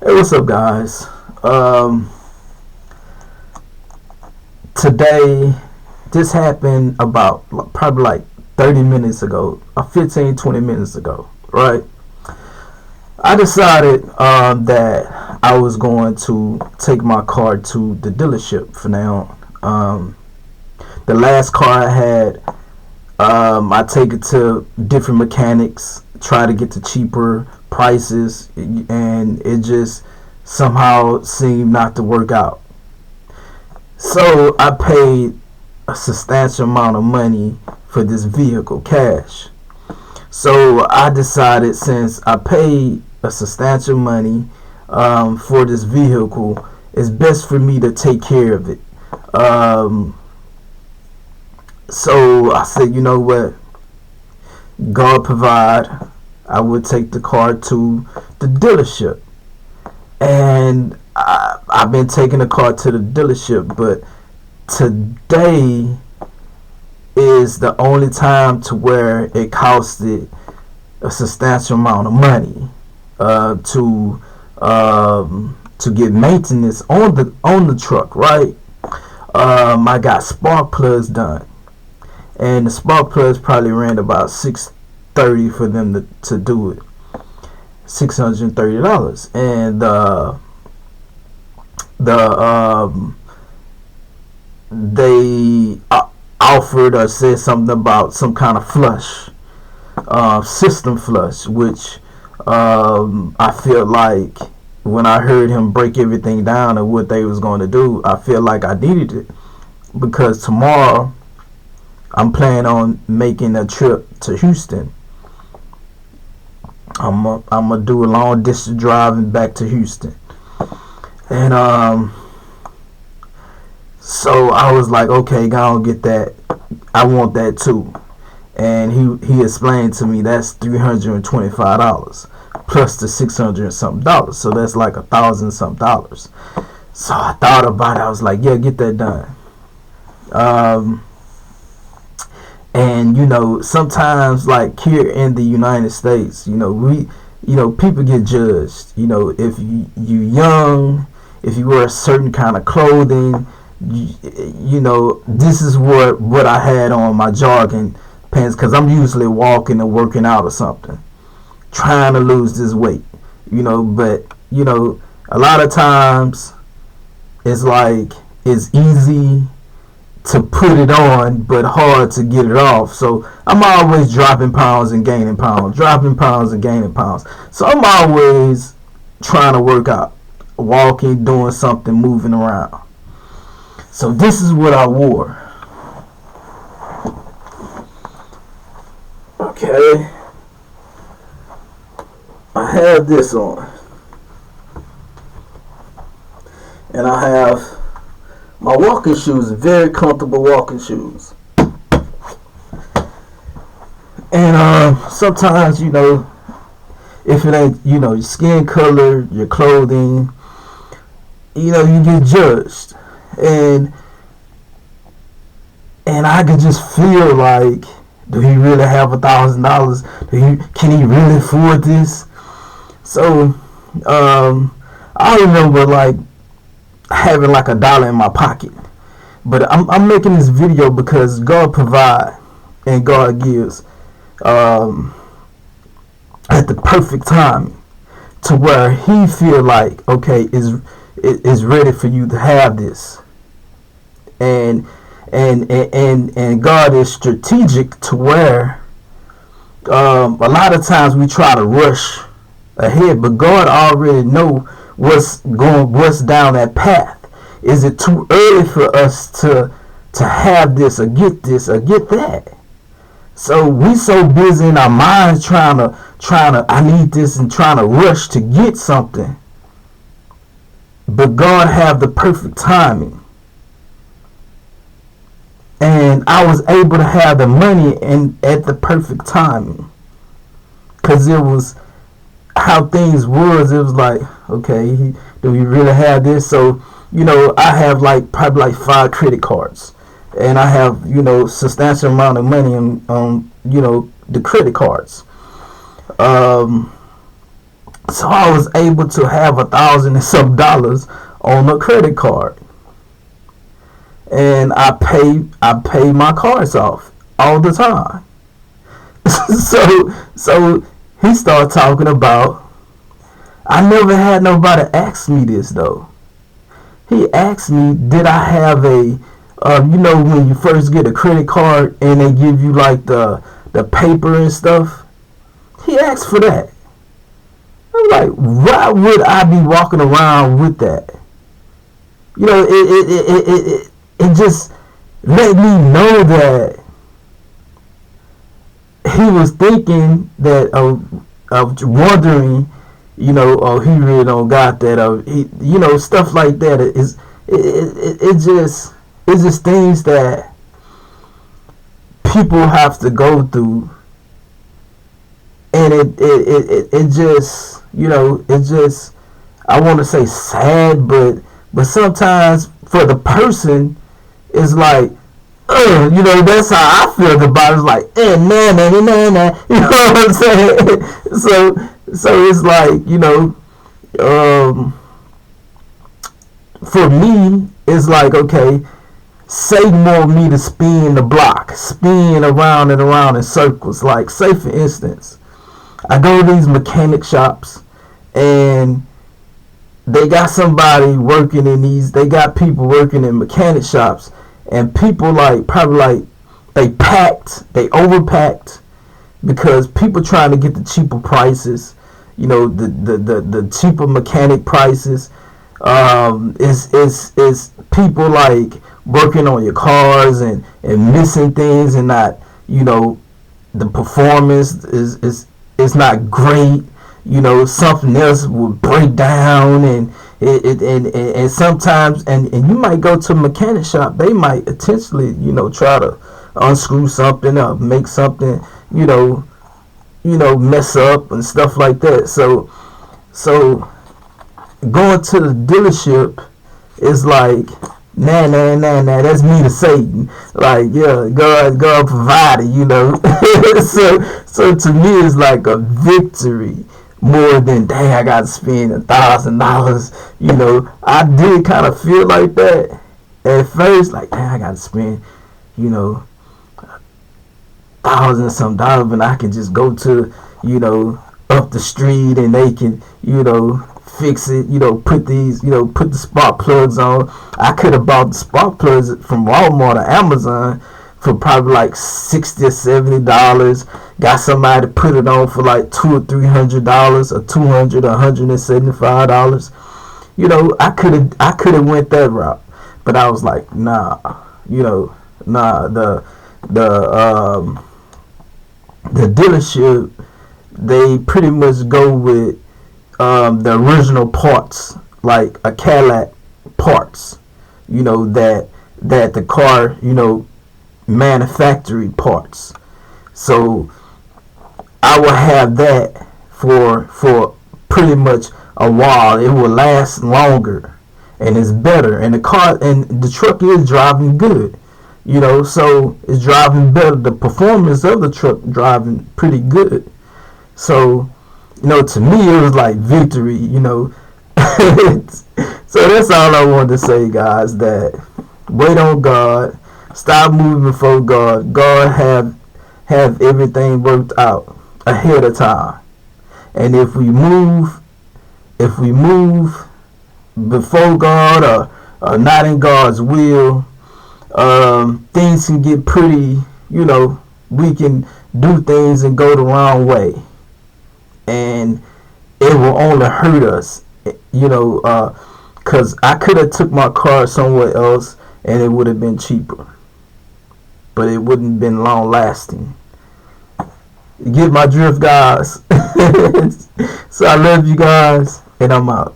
Hey, what's up, guys? Um, Today, this happened about probably like 30 minutes ago, 15, 20 minutes ago, right? I decided that I was going to take my car to the dealership for now. The last car I had, I take it to different mechanics, try to get the cheaper prices, and it just somehow seemed not to work out. So I paid a substantial amount of money for this vehicle cash. So I decided, since I paid a substantial money for this vehicle, it's best for me to take care of it. Um, so I said, you know what? God provide. I would take the car to the dealership, and I've been taking the car to the dealership, but today is the only time to where it costed a substantial amount of money to get maintenance on the truck, right? I got spark plugs done, and the spark plugs probably ran about $630 for them to do it. $630, and they offered or said something about some kind of flush, system flush, which I feel like when I heard him break everything down and what they was going to do, I feel like I needed it, because tomorrow I'm planning on making a trip to Houston. I'm gonna do a long distance driving back to Houston, and so I was like, okay, go on, get that. I want that too. And he explained to me that's $325 plus the 600 and something dollars. So that's like $1,000 something. So I thought about it. I was like, yeah, get that done. And sometimes, like here in the United States, people get judged. If you young, if you wear a certain kind of clothing, this is what I had on my jogging pants, because I'm usually walking or working out or something, trying to lose this weight. But a lot of times it's like it's easy to put it on but hard to get it off. So I'm always dropping pounds and gaining pounds, dropping pounds and gaining pounds. So I'm always trying to work out, walking, doing something, moving around. So this is what I wore. Okay, I have this on, and I have my walking shoes, very comfortable walking shoes. And sometimes, if it ain't, your skin color, your clothing, you get judged. And I could just feel like, do he really have $1,000? Can he really afford this? So I remember like having like $1 in my pocket. But I'm making this video because God provide and God gives at the perfect time, to where he feel like, okay, is ready for you to have this. And God is strategic, to where a lot of times we try to rush ahead, but God already know what's down that path. Is it too early for us to have this or get that? So we so busy in our minds trying to I need this, and trying to rush to get something. But God have the perfect timing. And I was able to have the money at the perfect timing, because it was how things was. It was like, okay, do we really have this? So I have probably 5 credit cards, and I have substantial amount of money on the credit cards. So I was able to have $1,000 and some dollars on a credit card, and I pay my cards off all the time. So he started talking about. I never had nobody ask me this though. He asked me, did I have a, when you first get a credit card and they give you like the paper and stuff. He asked for that. I'm like, why would I be walking around with that? It just let me know that he was thinking that of wondering, oh, he really don't got that, stuff like that. It's just things that people have to go through, and it just, I want to say sad, but sometimes for the person, it's like, that's how I feel about it. It's like, nah. You know what I'm saying? So it's like, for me, it's like, okay, Satan want me to spin the block, spin around and around in circles. Like, say for instance, I go to these mechanic shops and they got somebody working in they got people working in mechanic shops, and people probably they overpacked because people trying to get the cheaper prices, the cheaper mechanic prices. Is people like working on your cars and missing things, and not, the performance is not great. Something else will break down, and sometimes, and you might go to a mechanic shop, they might intentionally, try to unscrew something up, make something, mess up and stuff like that. So going to the dealership is like, nah, that's me to Satan. Like, yeah, God provided, so to me, it's like a victory more than, dang, I got to spend $1,000. I did kind of feel like that at first, like, dang, I got to spend, $1,000 and some dollars, but I can just go to, up the street, and they can, fix it, put these, put the spark plugs on. I could have bought the spark plugs from Walmart or Amazon for probably like $60 or $70. Got somebody to put it on for like $200 or $300, or $200 or $175. I could have went that route, but I was like, nah, the dealership, they pretty much go with the original parts, like a Cadillac parts, that the car, manufacturing parts. So I will have that for pretty much a while. It will last longer, and it's better. And the car and the truck is driving good, so it's driving better. The performance of the truck driving pretty good. So, to me, it was like victory, So that's all I wanted to say, guys, that wait on God. Stop moving before God. God have everything worked out ahead of time. And if we move before God, or not in God's will, things can get pretty, we can do things and go the wrong way. And it will only hurt us, because I could have took my car somewhere else and it would have been cheaper, but it wouldn't have been long lasting. You get my drift, guys? So I love you guys, and I'm out.